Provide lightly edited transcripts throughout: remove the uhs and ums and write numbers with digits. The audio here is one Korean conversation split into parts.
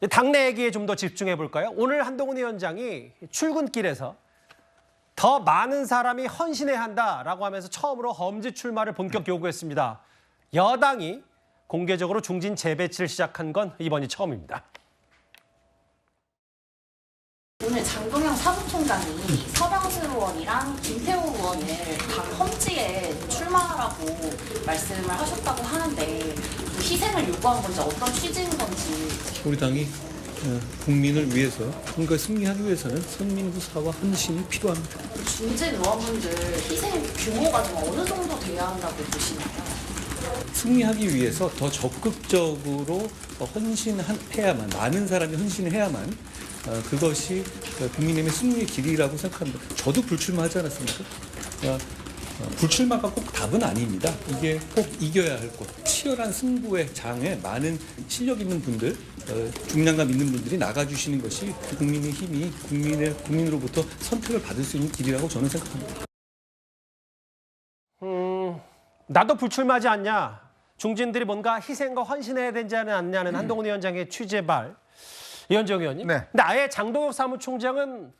당내 얘기에 좀 더 집중해 볼까요? 오늘 한동훈 위원장이 출근길에서 더 많은 사람이 헌신해야 한다라고 하면서 처음으로 험지 출마를 본격 요구했습니다. 여당이 공개적으로 중진 재배치를 시작한 건 이번이 처음입니다. 오늘 장동영 사무총장이 서병수 의원이랑 김태호 의원을 당 험지에 출마하라고 말씀을 하셨다고 하는데 희생을 요구한 건지 어떤 취지인 건지. 우리 당이 국민을 위해서 선거에 승리하기 위해서는 선민구사와 헌신이 필요합니다. 중진 의원분들 희생 규모가 좀 어느 정도 돼야 한다고 보시나요? 승리하기 위해서 더 적극적으로 헌신해야만, 많은 사람이 헌신을 해야만 그것이 국민의힘의 승리의 길이라고 생각합니다. 저도 불출마하지 않았습니까? 불출마가 꼭 답은 아닙니다. 이게 꼭 이겨야 할 것. 치열한 승부의 장에 많은 실력 있는 분들, 중량감 있는 분들이 나가주시는 것이 국민의 힘이 국민으로부터 선택을 받을 수 있는 길이라고 저는 생각합니다. 나도 불출마하지 않냐. 중진들이 뭔가 희생과 헌신해야 되지 않냐는 한동훈 위원장의 취재발. 이현정 의원님. 네. 근데 아예 장동혁 사무총장은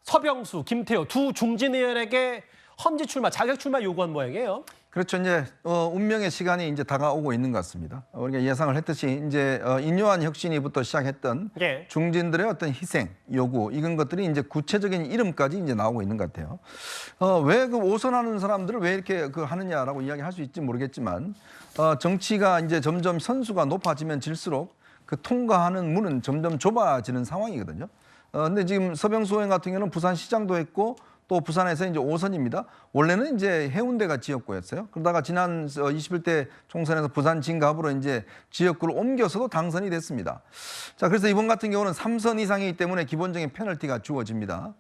서병수, 김태호 두 중진 의원에게 험지 출마, 자격 출마 요구한 모양이에요. 그렇죠. 이제 운명의 시간이 이제 다가오고 있는 것 같습니다. 우리가 예상을 했듯이 이제 인요한 혁신이부터 시작했던 예. 중진들의 어떤 희생 요구 이런 것들이 이제 구체적인 이름까지 이제 나오고 있는 것 같아요. 왜 그 오선하는 사람들을 왜 이렇게 하느냐라고 이야기할 수 있지 모르겠지만 정치가 이제 점점 선수가 높아지면 질수록 그 통과하는 문은 점점 좁아지는 상황이거든요. 근데 지금 서병수 의원 같은 경우는 부산시장도 했고 또 부산에서 이제 5선입니다. 원래는 이제 해운대가 지역구였어요. 그러다가 지난 21대 총선에서 부산 진갑으로 이제 지역구를 옮겨서도 당선이 됐습니다. 자, 그래서 이번 같은 경우는 3선 이상이기 때문에 기본적인 페널티가 주어집니다.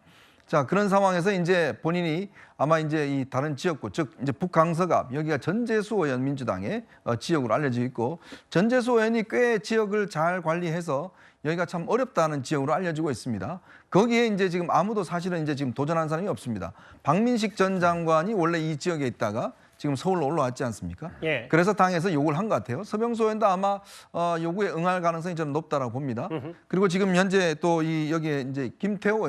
자, 그런 상황에서 이제 본인이 아마 이제 이 다른 지역구, 즉 이제 북강서갑, 여기가 전재수 의원 민주당의 지역으로 알려져 있고 전재수 의원이 꽤 지역을 잘 관리해서 여기가 참 어렵다는 지역으로 알려지고 있습니다. 거기에 이제 지금 아무도 사실은 이제 지금 도전한 사람이 없습니다. 박민식 전 장관이 원래 이 지역에 있다가 지금 서울로 올라왔지 않습니까? 예. 그래서 당에서 요구를 한 것 같아요. 서병수 의원도 아마 요구에 응할 가능성이 저는 높다라고 봅니다. 그리고 지금 현재 또 여기에 이제 김태호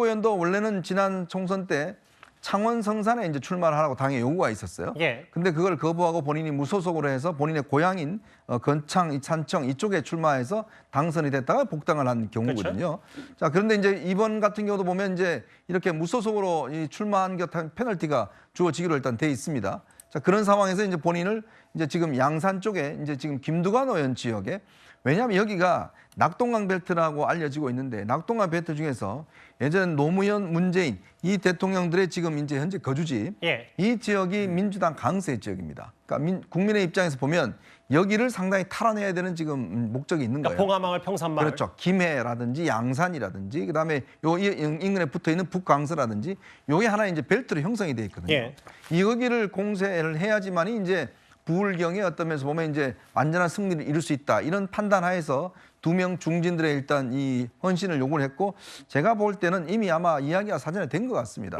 의원도 원래는 지난 총선 때 창원 성산에 이제 출마를 하라고 당의 요구가 있었어요. 예. 근데 그걸 거부하고 본인이 무소속으로 해서 본인의 고향인 건창, 산청 이쪽에 출마해서 당선이 됐다가 복당을 한 경우거든요. 그렇죠? 자, 그런데 이제 이번 같은 경우도 보면 이제 이렇게 무소속으로 출마한 듯한 페널티가 주어지기로 일단 돼 있습니다. 자, 그런 상황에서 이제 본인을 이제 지금 양산 쪽에 이제 지금 김두관 의원 지역에 왜냐하면 여기가 낙동강 벨트라고 알려지고 있는데 낙동강 벨트 중에서 예전 노무현, 문재인 이 대통령들의 지금 이제 현재 거주지 예. 이 지역이 민주당 강세 지역입니다. 그러니까 국민의 입장에서 보면 여기를 상당히 탈환해야 되는 지금 목적이 있는 거예요. 그러니까 봉화마을, 평산마을. 그렇죠. 김해라든지 양산이라든지 그다음에 요 인근에 붙어 있는 북강서라든지 요게 하나 이제 벨트로 형성이 돼 있거든요. 예. 여기를 공세를 해야지만이 이제 부울경의 어떤 면에서 보면 이제 완전한 승리를 이룰 수 있다. 이런 판단하에서 두 명 중진들의 일단 이 헌신을 요구를 했고 제가 볼 때는 이미 아마 이야기가 사전에 된 것 같습니다.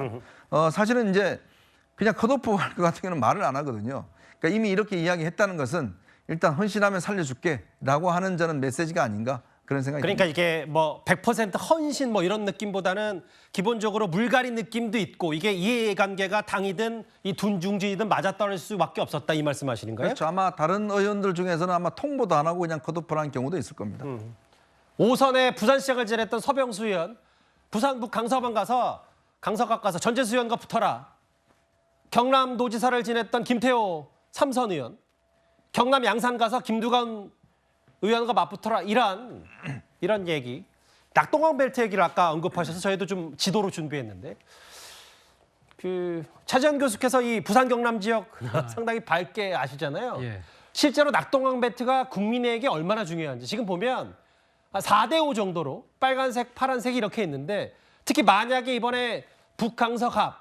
사실은 이제 그냥 컷오프 할 것 같은 경우는 말을 안 하거든요. 그러니까 이미 이렇게 이야기했다는 것은 일단 헌신하면 살려줄게라고 하는 저는 메시지가 아닌가 그런 생각이 그러니까 듭니다. 이게 뭐 100% 헌신 뭐 이런 느낌보다는 기본적으로 물갈이 느낌도 있고 이게 이해관계가 당이든 이 둔중진이든 맞아떨어질 수밖에 없었다 이 말씀하시는 거예요? 그렇죠. 아마 다른 의원들 중에서는 아마 통보도 안 하고 그냥 컷오프를 한 경우도 있을 겁니다. 5선에 부산시장을 지냈던 서병수 의원, 부산북 강서방 가서 강서갑 가서 전재수 의원과 붙어라. 경남도지사를 지냈던 김태호 3선 의원, 경남 양산 가서 김두관 의원과 맞붙어라. 이런 얘기. 낙동강 벨트 얘기를 아까 언급하셔서 저희도 좀 지도로 준비했는데 차지현 교수께서 이 부산 경남 지역 상당히 밝게 아시잖아요. 예. 실제로 낙동강 벨트가 국민에게 얼마나 중요한지 지금 보면 4대5 정도로 빨간색, 파란색 이렇게 있는데 특히 만약에 이번에 북강서갑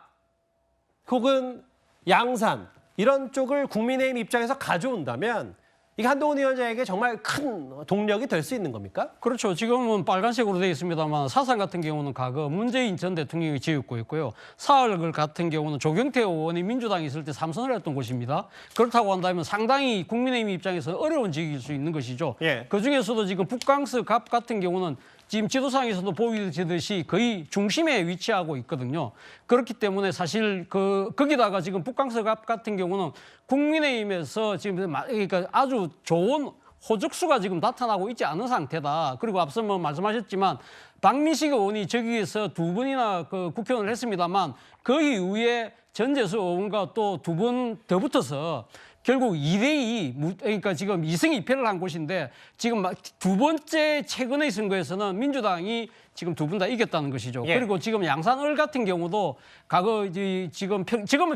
혹은 양산 이런 쪽을 국민의힘 입장에서 가져온다면 이게 한동훈 위원장에게 정말 큰 동력이 될 수 있는 겁니까? 그렇죠. 지금은 빨간색으로 되어 있습니다만 사상 같은 경우는 과거 문재인 전 대통령이 지었고 있고요. 사흘 같은 경우는 조경태 의원이 민주당에 있을 때 삼선을 했던 곳입니다. 그렇다고 한다면 상당히 국민의힘 입장에서 어려운 지역일 수 있는 것이죠. 예. 그중에서도 지금 북강스 갑 같은 경우는 지금 지도상에서도 보이듯이 거의 중심에 위치하고 있거든요. 그렇기 때문에 사실 거기다가 지금 북강스 갑 같은 경우는 국민의힘에서 지금 그러니까 아주 좋은 호적수가 지금 나타나고 있지 않은 상태다. 그리고 앞서 뭐 말씀하셨지만 박민식 의원이 저기에서 두 번이나 국회의원을 했습니다만 그 이후에 전재수 의원과 또 두 번 더 붙어서 결국 2대2, 그러니까 지금 2승 2패를 한 곳인데 지금 두 번째 최근의 선거에서는 민주당이 지금 두 분 다 이겼다는 것이죠. 예. 그리고 지금 양산을 같은 경우도 과거 지금은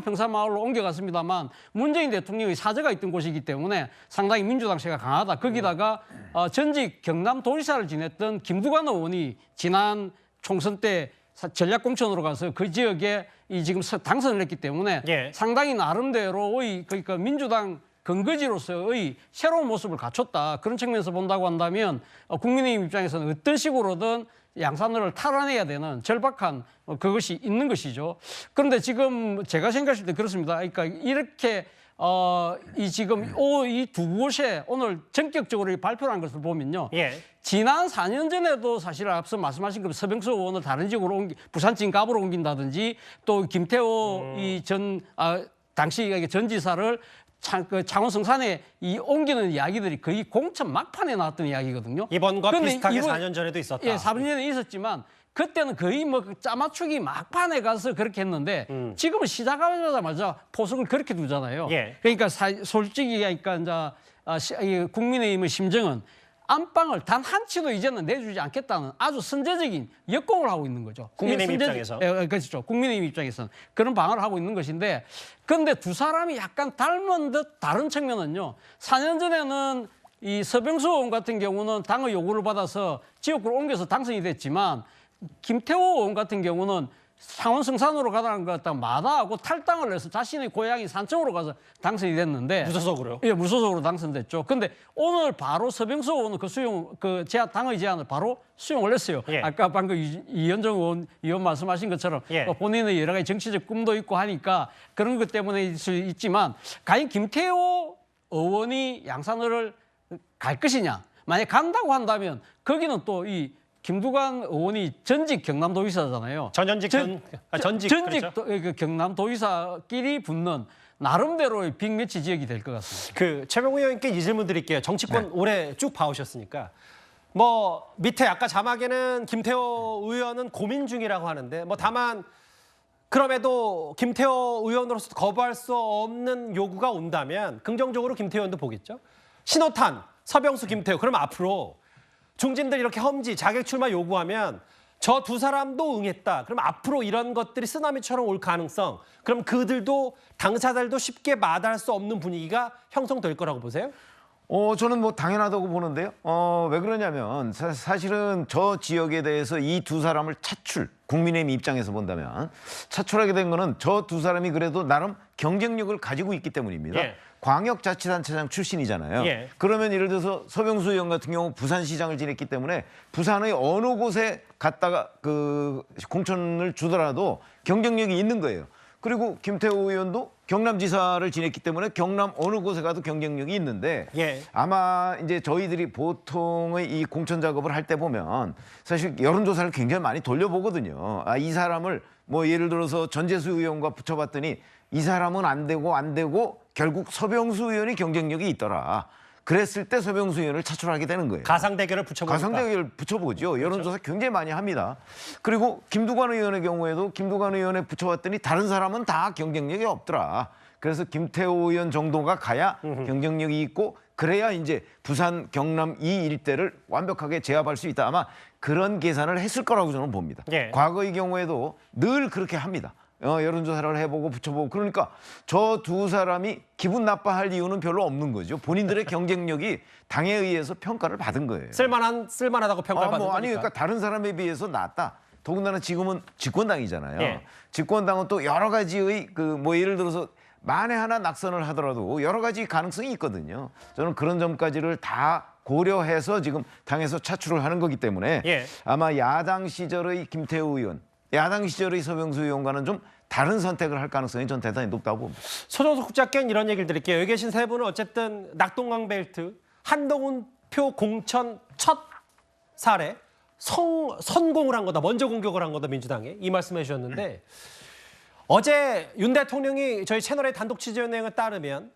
평산마을로 옮겨갔습니다만 문재인 대통령의 사저가 있던 곳이기 때문에 상당히 민주당세가 강하다. 거기다가 전직 경남도지사를 지냈던 김두관 의원이 지난 총선 때 전략공천으로 가서 그 지역에 지금 당선을 했기 때문에 예. 상당히 나름대로의 그러니까 민주당 근거지로서의 새로운 모습을 갖췄다. 그런 측면에서 본다고 한다면 국민의힘 입장에서는 어떤 식으로든 양산을 탈환해야 되는 절박한 그것이 있는 것이죠. 그런데 지금 제가 생각할 때 그렇습니다. 그러니까 이렇게 지금 이 두 곳에 오늘 전격적으로 발표한 것을 보면요. 예. 지난 4년 전에도 사실 앞서 말씀하신 그 서병수 의원을 다른 지역으로 부산 진갑으로 옮긴다든지 또 김태호 당시 전지사를 창원 성산에 옮기는 이야기들이 거의 공천 막판에 나왔던 이야기거든요. 이번과 근데 비슷하게 4년 전에도 있었다. 예, 4년 전에 있었지만 그때는 거의 뭐 짜맞추기 막판에 가서 그렇게 했는데 지금은 시작하자마자 포석을 그렇게 두잖아요. 예. 그러니까 솔직히 그러니까 이제 국민의힘의 심정은 안방을 단 한 치도 이제는 내주지 않겠다는 아주 선제적인 역공을 하고 있는 거죠. 국민의힘 입장에서. 예, 그렇죠. 국민의힘 입장에서는 그런 방어를 하고 있는 것인데 그런데 두 사람이 약간 닮은 듯 다른 측면은요. 4년 전에는 이 서병수 의원 같은 경우는 당의 요구를 받아서 지역구로 옮겨서 당선이 됐지만 김태호 의원 같은 경우는 창원 성산으로 가다는 것 같다 마다하고 탈당을 해서 자신의 고향이 산청으로 가서 당선이 됐는데 무소속으로요? 예, 무소속으로 당선됐죠. 근데 오늘 바로 서병수 의원은 당의 제안을 바로 수용을 했어요. 예. 아까 방금 이현정 의원 말씀하신 것처럼 예. 본인의 여러 가지 정치적 꿈도 있고 하니까 그런 것 때문에 있지만 과연 김태호 의원이 양산을 갈 것이냐? 만약 간다고 한다면 거기는 또 이 김두관 의원이 전직 경남도지사잖아요. 전직 그렇죠. 경남도지사끼리 붙는 나름대로의 빅매치 지역이 될 것 같습니다. 최병우 의원님께 이 질문 드릴게요. 정치권 오래 쭉 봐오셨으니까. 뭐 밑에 아까 자막에는 김태호 의원은 고민 중이라고 하는데 다만 그럼에도 김태호 의원으로서 거부할 수 없는 요구가 온다면 긍정적으로 김태호 의원도 보겠죠. 신호탄, 서병수, 김태호. 그럼 앞으로 중진들 이렇게 험지, 자객 출마 요구하면 저 두 사람도 응했다. 그럼 앞으로 이런 것들이 쓰나미처럼 올 가능성, 그럼 그들도 당사자들도 쉽게 마다할 수 없는 분위기가 형성될 거라고 보세요? 저는 뭐 당연하다고 보는데요. 왜 그러냐면 사실은 저 지역에 대해서 이 두 사람을 국민의힘 입장에서 본다면 차출하게 된 거는 저 두 사람이 그래도 나름 경쟁력을 가지고 있기 때문입니다. 예. 광역자치단체장 출신이잖아요. 예. 그러면 예를 들어서 서병수 의원 같은 경우 부산시장을 지냈기 때문에 부산의 어느 곳에 갔다가 공천을 주더라도 경쟁력이 있는 거예요. 그리고 김태호 의원도 경남지사를 지냈기 때문에 경남 어느 곳에 가도 경쟁력이 있는데 예. 아마 이제 저희들이 보통의 이 공천 작업을 할 때 보면 사실 여론조사를 굉장히 많이 돌려보거든요. 이 사람을 뭐 예를 들어서 전재수 의원과 붙여봤더니 이 사람은 안 되고 결국 서병수 의원이 경쟁력이 있더라. 그랬을 때 서병수 의원을 차출하게 되는 거예요. 가상 대결을 붙여보니까. 가상 대결을 붙여보죠. 여론조사 굉장히 많이 합니다. 그리고 김두관 의원의 경우에도 김두관 의원에 붙여봤더니 다른 사람은 다 경쟁력이 없더라. 그래서 김태호 의원 정도가 가야 경쟁력이 있고 그래야 이제 부산, 경남 이 일대를 완벽하게 제압할 수 있다. 아마 그런 계산을 했을 거라고 저는 봅니다. 예. 과거의 경우에도 늘 그렇게 합니다. 여론조사를 해보고 붙여보고 그러니까 저 두 사람이 기분 나빠할 이유는 별로 없는 거죠. 본인들의 경쟁력이 당에 의해서 평가를 받은 거예요. 쓸만하다고 평가받는 거니까. 아니 그러니까 다른 사람에 비해서 낫다. 더군다나 지금은 집권당이잖아요. 예. 집권당은 또 여러 가지의 뭐 예를 들어서 만에 하나 낙선을 하더라도 여러 가지 가능성이 있거든요. 저는 그런 점까지를 다 고려해서 지금 당에서 차출을 하는 거기 때문에 예. 아마 야당 시절의 김태우 의원, 야당 시절의 서병수 의원과는 좀 다른 선택을 할 가능성이 전 대단히 높다고 봅니다. 소정석 국장께는 이런 얘기를 드릴게요. 여기 계신 세 분은 어쨌든 낙동강 벨트 한동훈 표 공천 첫 사례 선공을 한 거다. 먼저 공격을 한 거다 민주당에 이 말씀해 주셨는데 어제 윤 대통령이 저희 채널의 단독 취재 내용에 따르면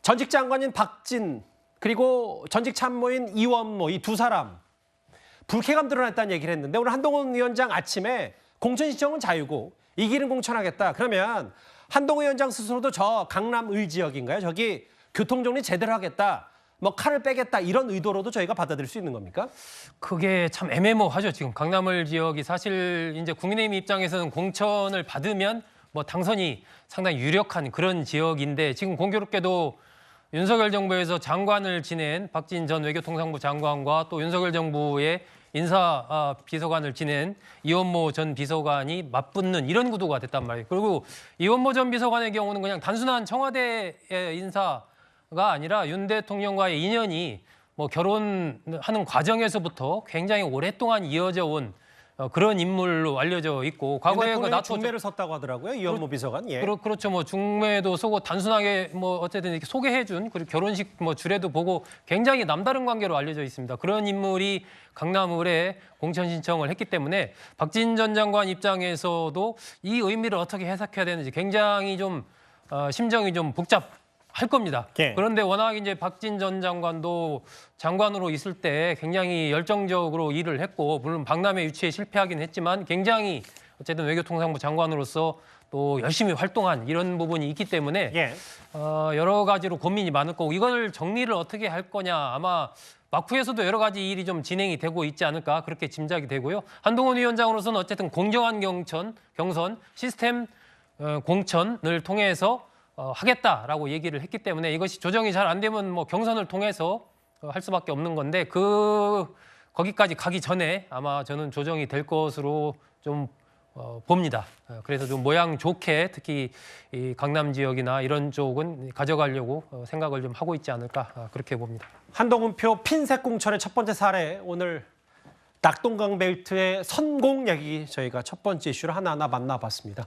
전직 장관인 박진 그리고 전직 참모인 이원모 이 두 사람 불쾌감 드러났다는 얘기를 했는데 오늘 한동훈 위원장 아침에 공천 신청은 자유고 이 길은 공천하겠다. 그러면 한동훈 위원장 스스로도 저 강남 의 지역인가요? 저기 교통정리 제대로 하겠다. 뭐 칼을 빼겠다 이런 의도로도 저희가 받아들일 수 있는 겁니까? 그게 참 애매모호하죠. 지금 강남을 지역이 사실 이제 국민의힘 입장에서는 공천을 받으면 뭐 당선이 상당히 유력한 그런 지역인데 지금 공교롭게도 윤석열 정부에서 장관을 지낸 박진 전 외교통상부 장관과 또 윤석열 정부의 인사 비서관을 지낸 이원모 전 비서관이 맞붙는 이런 구도가 됐단 말이에요. 그리고 이원모 전 비서관의 경우는 그냥 단순한 청와대의 인사가 아니라 윤 대통령과의 인연이 뭐 결혼하는 과정에서부터 굉장히 오랫동안 이어져 온 그런 인물로 알려져 있고 과거에 그 나토 중매를 섰다고 하더라고요. 이원모 비서관. 예. 그렇죠. 뭐 중매도 쏘고 단순하게 뭐 어쨌든 이렇게 소개해준 그리고 결혼식 뭐 주례도 보고 굉장히 남다른 관계로 알려져 있습니다. 그런 인물이 강남을에 공천 신청을 했기 때문에 박진 전 장관 입장에서도 이 의미를 어떻게 해석해야 되는지 굉장히 좀 심정이 좀 복잡할 겁니다. 예. 그런데 워낙 이제 박진 전 장관도 장관으로 있을 때 굉장히 열정적으로 일을 했고 물론 박람회 유치에 실패하긴 했지만 굉장히 어쨌든 외교통상부 장관으로서 또 열심히 활동한 이런 부분이 있기 때문에 예. 여러 가지로 고민이 많을 거고 이걸 정리를 어떻게 할 거냐 아마 막후에서도 여러 가지 일이 좀 진행이 되고 있지 않을까 그렇게 짐작이 되고요. 한동훈 위원장으로서는 어쨌든 공정한 경선 시스템 공천을 통해서 하겠다라고 얘기를 했기 때문에 이것이 조정이 잘 안 되면 뭐 경선을 통해서 할 수밖에 없는 건데 거기까지 가기 전에 아마 저는 조정이 될 것으로 좀 봅니다. 그래서 좀 모양 좋게 특히 이 강남 지역이나 이런 쪽은 가져가려고 생각을 좀 하고 있지 않을까 그렇게 봅니다. 한동훈표 핀셋 공천의 첫 번째 사례 오늘 낙동강 벨트의 선공 얘기 저희가 첫 번째 이슈를 하나하나 만나봤습니다.